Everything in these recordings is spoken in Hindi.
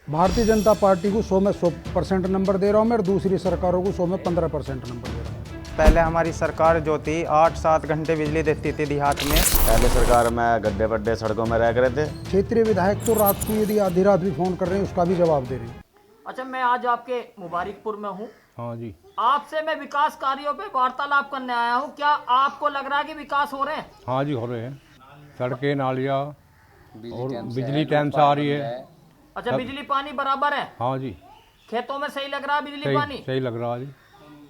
भारतीय जनता पार्टी को 100 में 100% नंबर दे रहा हूँ मैं, और दूसरी सरकारों को 100 में 15% नंबर दे रहा हूँ। पहले हमारी सरकार जो थी 8-7 घंटे बिजली देती थी देहात में। पहले सरकार में गड्ढे पड्ढे सड़कों में रह करे थे। क्षेत्रीय विधायक तो रात को यदि आधी रात भी फोन कर रहे हैं उसका भी जवाब दे रहे हैं। अच्छा, मैं आज आपके मुबारकपुर में हूँ। हाँ जी। आपसे मैं विकास कार्यों पे वार्तालाप करने आया हूँ। क्या आपको लग रहा है कि विकास हो रहे हैं? हाँ जी, हो रहे हैं। सड़कें, नालियाँ और बिजली टाइम से आ रही है। अच्छा, बिजली पानी बराबर है? हाँ जी। खेतों में सही लग रहा है बिजली पानी? सही लग रहा है जी।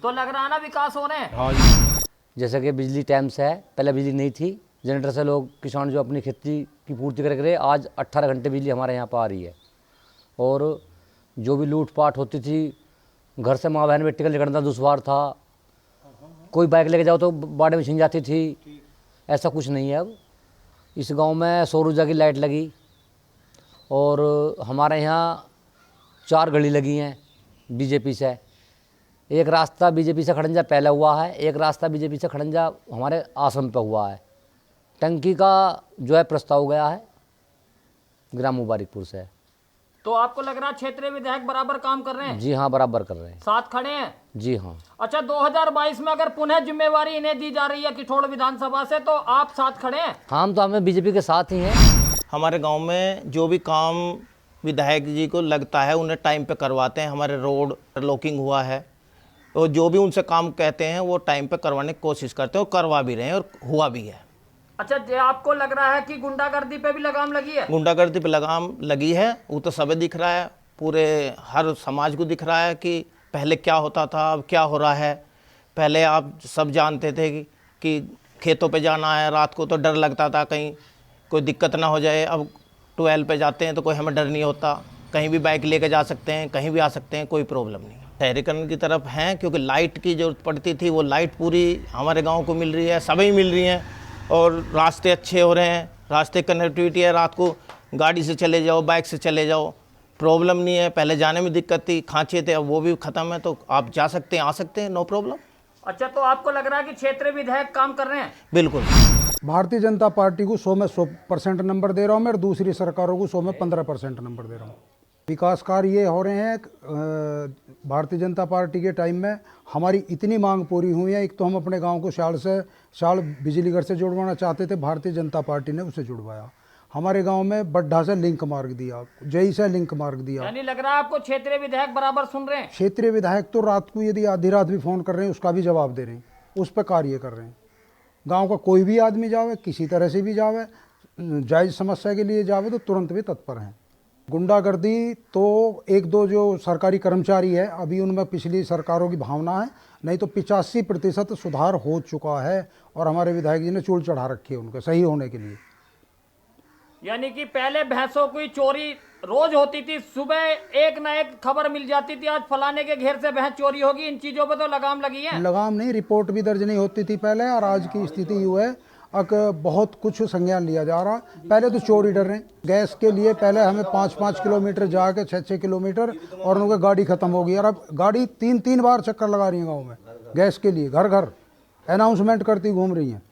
तो लग रहा है ना विकास हो रहे हैं? हाँ जी। जैसे कि बिजली टाइम से है, पहले बिजली नहीं थी, जनरेटर से लोग किसान जो अपनी खेती की पूर्ति कर रहे, आज 18 घंटे बिजली हमारे यहाँ पर आ रही है। और जो भी लूटपाट होती थी, घर से माँ बहन बेटी का निकलना दुश्वार था, कोई बाइक लेके जाओ तो बाड़े में छिन जाती थी, ऐसा कुछ नहीं है अब। इस गांव में सौर ऊर्जा की लाइट लगी और हमारे यहाँ 4 गली लगी हैं बीजेपी से। एक रास्ता बीजेपी से खड़ंजा पहले हुआ है, एक रास्ता बीजेपी से खड़ंजा हमारे आश्रम पे हुआ है। टंकी का जो है प्रस्ताव गया है ग्राम मुबारकपुर से। तो आपको लग रहा है क्षेत्रीय विधायक बराबर काम कर रहे हैं? जी हाँ, बराबर कर रहे हैं, साथ खड़े हैं। जी हाँ। अच्छा, 2022 में अगर पुनः जिम्मेवारी इन्हें दी जा रही है किठोड़ विधानसभा से, तो आप साथ खड़े हैं? हम तो हमें बीजेपी के साथ ही हैं। हमारे गांव में जो भी काम विधायक जी को लगता है उन्हें टाइम पे करवाते हैं। हमारे रोड लॉकिंग हुआ है और जो भी उनसे काम कहते हैं वो टाइम पे करवाने की कोशिश करते हैं और करवा भी रहे हैं और हुआ भी है। अच्छा, जो आपको लग रहा है कि गुंडागर्दी पे भी लगाम लगी है? गुंडागर्दी पे लगाम लगी है, वो तो सबे दिख रहा है, पूरे हर समाज को दिख रहा है कि पहले क्या होता था अब क्या हो रहा है। पहले आप सब जानते थे कि खेतों पे जाना है रात को तो डर लगता था कहीं कोई दिक्कत ना हो जाए। अब 12 पे जाते हैं तो कोई हमें डर नहीं होता, कहीं भी बाइक लेके जा सकते हैं, कहीं भी आ सकते हैं, कोई प्रॉब्लम नहीं। शहरीकरण की तरफ हैं क्योंकि लाइट की जरूरत पड़ती थी, वो लाइट पूरी हमारे गाँव को मिल रही है, सभी मिल रही हैं। और रास्ते अच्छे हो रहे हैं, रास्ते कनेक्टिविटी है, रात को गाड़ी से चले जाओ, बाइक से चले जाओ, प्रॉब्लम नहीं है। पहले जाने में दिक्कत थी, खांचे थे, अब वो भी ख़त्म है, तो आप जा सकते हैं, आ सकते हैं, नो प्रॉब्लम। अच्छा, तो आपको लग रहा है कि क्षेत्रीय विधायक काम कर रहे हैं? बिल्कुल। भारतीय जनता पार्टी को 100 में 100% नंबर दे रहा हूँ मैं, और दूसरी सरकारों को 100 में 15% नंबर दे रहा हूँ। विकास कार्य ये हो रहे हैं, भारतीय जनता पार्टी के टाइम में हमारी इतनी मांग पूरी हुई है। एक तो हम अपने गांव को शाल बिजली घर से जुड़वाना चाहते थे, भारतीय जनता पार्टी ने उसे जुड़वाया। हमारे गांव में बड्ढा से लिंक मार्ग दिया, जई से लिंक मार्ग दिया। यानी लग रहा है आपको क्षेत्रीय विधायक बराबर सुन रहे हैं? क्षेत्रीय विधायक तो रात को यदि आधी रात भी फोन कर रहे हैं उसका भी जवाब दे रहे हैं, उस पर कार्य कर रहे हैं। गाँव का कोई भी आदमी जावे, किसी तरह से भी जावे, जायज़ समस्या के लिए जावे तो तुरंत भी तत्पर हैं। गुंडागर्दी तो 1-2 जो सरकारी कर्मचारी है अभी उनमें पिछली सरकारों की भावना है, नहीं तो 85% सुधार हो चुका है और हमारे विधायक जी ने चूल चढ़ा रखी है उनके सही होने के लिए। यानी कि पहले भैंसों की चोरी रोज होती थी, सुबह एक न एक खबर मिल जाती थी आज फलाने के घेर से भैंस चोरी होगी। इन चीजों पे तो लगाम लगी है? लगाम नहीं, रिपोर्ट भी दर्ज नहीं होती थी पहले, और आज की स्थिति यूँ है बहुत कुछ संज्ञान लिया जा रहा। पहले तो चोरी डर रहे, गैस के लिए पहले हमें 5-5 किलोमीटर जाके 6-6 किलोमीटर, और उनकी गाड़ी खत्म हो गई। और अब गाड़ी 3-3 बार चक्कर लगा रही है गाँव में गैस के लिए, घर घर अनाउंसमेंट करती घूम रही हैं।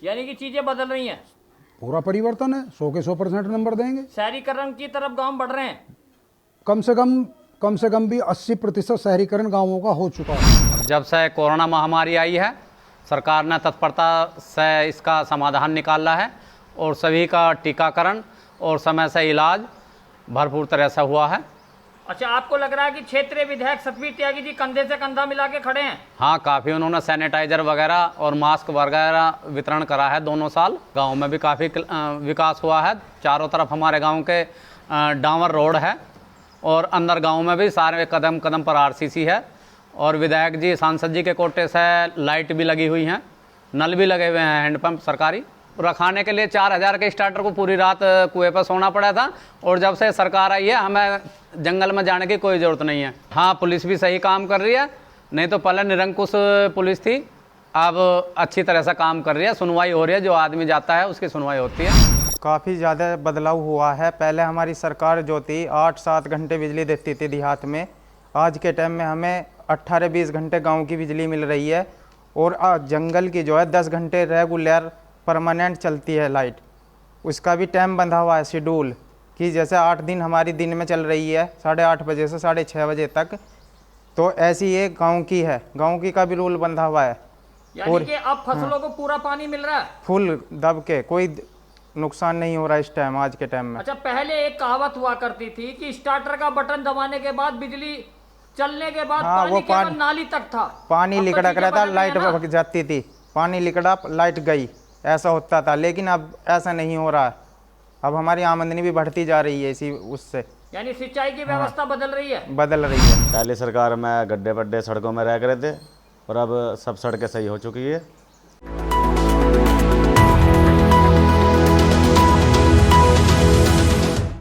यानी कि चीजें बदल रही हैं, पूरा परिवर्तन है। 100 के 100% नंबर देंगे। शहरीकरण की तरफ गांव बढ़ रहे हैं। कम से कम भी 80% शहरीकरण गाँवों का हो चुका है। जब से कोरोना महामारी आई है, सरकार ने तत्परता से इसका समाधान निकाला है और सभी का टीकाकरण और समय से इलाज भरपूर तरह से हुआ है। अच्छा, आपको लग रहा है कि क्षेत्रीय विधायक सतबीर त्यागी जी कंधे से कंधा मिला के खड़े हैं? हाँ, काफ़ी उन्होंने सैनिटाइजर वगैरह और मास्क वगैरह वितरण करा है दोनों साल। गांव में भी काफ़ी विकास हुआ है। चारों तरफ हमारे गांव के डामर रोड है और अंदर गांव में भी सारे कदम कदम पर आरसीसी है। और विधायक जी, सांसद जी के कोटे से लाइट भी लगी हुई हैं, नल भी लगे हुए हैं, हैंडपंप सरकारी। रखाने के लिए 4000 के स्टार्टर को पूरी रात कुएं पर सोना पड़ा था, और जब से सरकार आई है हमें जंगल में जाने की कोई ज़रूरत नहीं है। हाँ, पुलिस भी सही काम कर रही है, नहीं तो पहले निरंकुश पुलिस थी, अब अच्छी तरह से काम कर रही है, सुनवाई हो रही है, जो आदमी जाता है उसकी सुनवाई होती है। काफ़ी ज़्यादा बदलाव हुआ है। पहले हमारी सरकार जो थी 8-7 घंटे बिजली देती थी देहात में, आज के टाइम में हमें 18-20 घंटे गांव की बिजली मिल रही है। और जंगल की जो है 10 घंटे रेगुलर परमानेंट चलती है लाइट, उसका भी टाइम बंधा हुआ है शेड्यूल कि जैसे 8 दिन हमारी दिन में चल रही है 8:30 बजे से 6:30 बजे तक, तो ऐसी ये गांव की है, गांव की का भी रूल बंधा हुआ है। यानी कि अब फसलों को पूरा पानी मिल रहा है। फुल दब के, कोई नुकसान नहीं हो रहा इस टाइम, आज के टाइम में। अच्छा, पहले एक कहावत हुआ करती थी कि स्टार्टर का बटन दबाने के बाद बिजली चलने के बाद हाँ, वो पानी केवल नाली तक था, पानी अब तो लिकड़क चीजें रहा था, बदल लाइट गई है ना। भग जाती थी, पानी लिकड़ा लाइट गई, ऐसा होता था। लेकिन अब ऐसा नहीं हो रहा है, अब हमारी आमदनी भी बढ़ती जा रही है इसी उससे, यानी सिंचाई की व्यवस्था बदल रही है। बदल रही है। पहले सरकार में गड्ढे पड्ढे सड़कों में रह करे थे और अब सब सड़कें सही हो चुकी है।